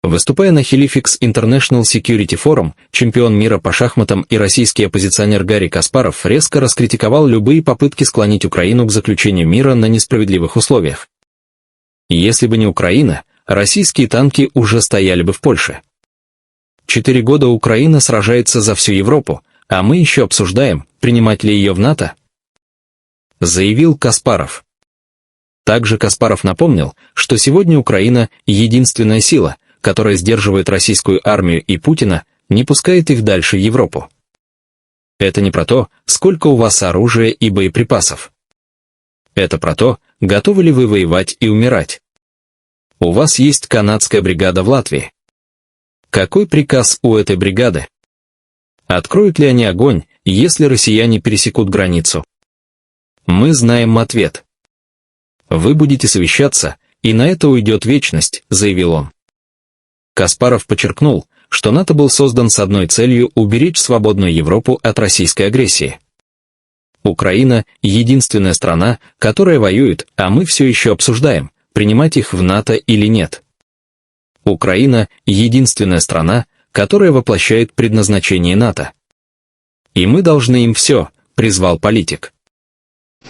Выступая на Helifix International Security Forum, чемпион мира по шахматам и российский оппозиционер Гарри Каспаров резко раскритиковал любые попытки склонить Украину к заключению мира на несправедливых условиях. Если бы не Украина, российские танки уже стояли бы в Польше. 4 года Украина сражается за всю Европу, а мы еще обсуждаем, принимать ли ее в НАТО, заявил Каспаров. Также Каспаров напомнил, что сегодня Украина – единственная сила, которая сдерживает российскую армию и Путина, не пускает их дальше в Европу. Это не про то, сколько у вас оружия и боеприпасов. Это про то, готовы ли вы воевать и умирать. У вас есть канадская бригада в Латвии. Какой приказ у этой бригады? Откроют ли они огонь, если россияне пересекут границу? Мы знаем ответ. Вы будете совещаться, и на это уйдет вечность, заявил он. Каспаров подчеркнул, что НАТО был создан с одной целью – уберечь свободную Европу от российской агрессии. Украина – единственная страна, которая воюет, а мы все еще обсуждаем, принимать их в НАТО или нет. Украина – единственная страна, которая воплощает предназначение НАТО. И мы должны им все, призвал политик.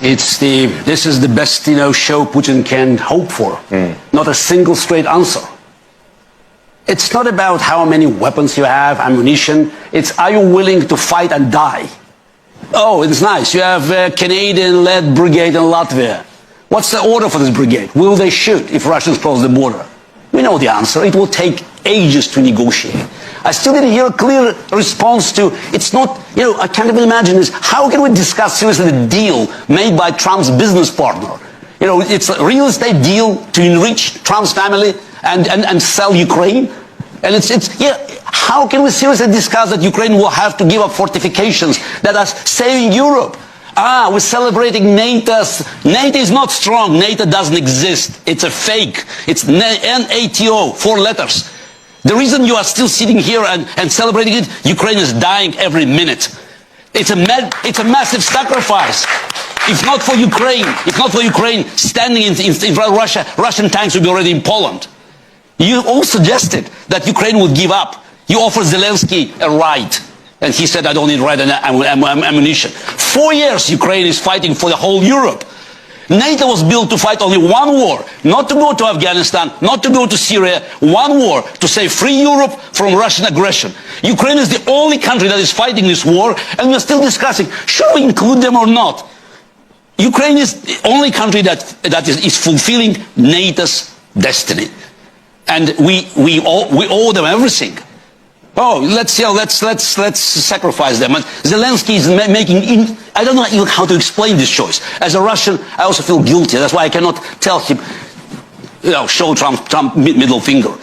This is the best, show Putin can hope for. Not a single straight answer. It's not about how many weapons you have, ammunition. It's are you willing to fight and die? Oh, it's nice. You have a Canadian-led brigade in Latvia. What's the order for this brigade? Will they shoot if Russians cross the border? We know the answer. It will take ages to negotiate. I still didn't hear a clear response to, it's not, I can't even imagine this. How can we discuss seriously the deal made by Trump's business partner? It's a real estate deal to enrich Trump's family and sell Ukraine. And how can we seriously discuss that Ukraine will have to give up fortifications that are saving Europe? We're celebrating NATO. NATO is not strong. NATO doesn't exist. It's a fake. It's NATO, 4 letters. The reason you are still sitting here and celebrating it, Ukraine is dying every minute. It's a massive sacrifice. If not for Ukraine standing in front of Russia, Russian tanks would be already in Poland. You all suggested that Ukraine would give up. You offered Zelensky a right. And he said, I don't need right ammunition. 4 years Ukraine is fighting for the whole Europe. NATO was built to fight only one war, not to go to Afghanistan, not to go to Syria, one war to save free Europe from Russian aggression. Ukraine is the only country that is fighting this war, and we're still discussing, should we include them or not? Ukraine is the only country that is fulfilling NATO's destiny. And we owe them everything. Oh, let's sacrifice them. And Zelensky is making, I don't know even how to explain this choice. As a Russian, I also feel guilty. That's why I cannot tell him, show Trump middle finger.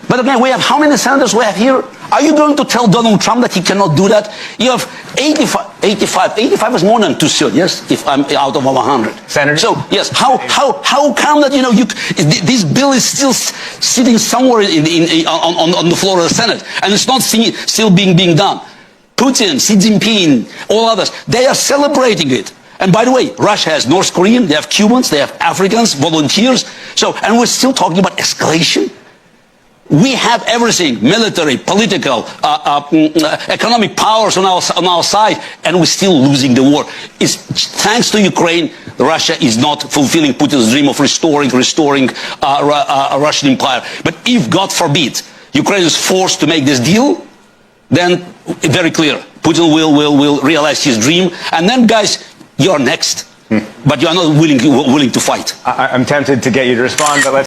But again, we have how many senators we have here? Are you going to tell Donald Trump that he cannot do that? You have 85 is more than 2/3, yes? If I'm out of 100. Senator? So, yes, how come that, this bill is still sitting somewhere on the floor of the Senate, and it's not still being done? Putin, Xi Jinping, all others, they are celebrating it. And by the way, Russia has North Korean, they have Cubans, they have Africans, volunteers. So, and we're still talking about escalation? We have everything, military, political, economic powers on our side, and we're still losing the war. It's thanks to Ukraine, Russia is not fulfilling Putin's dream of restoring a Russian empire. But if, God forbid, Ukraine is forced to make this deal, then very clear, Putin will realize his dream. And then, guys, you're next. But you are not willing to fight. I'm tempted to get you to respond, but let's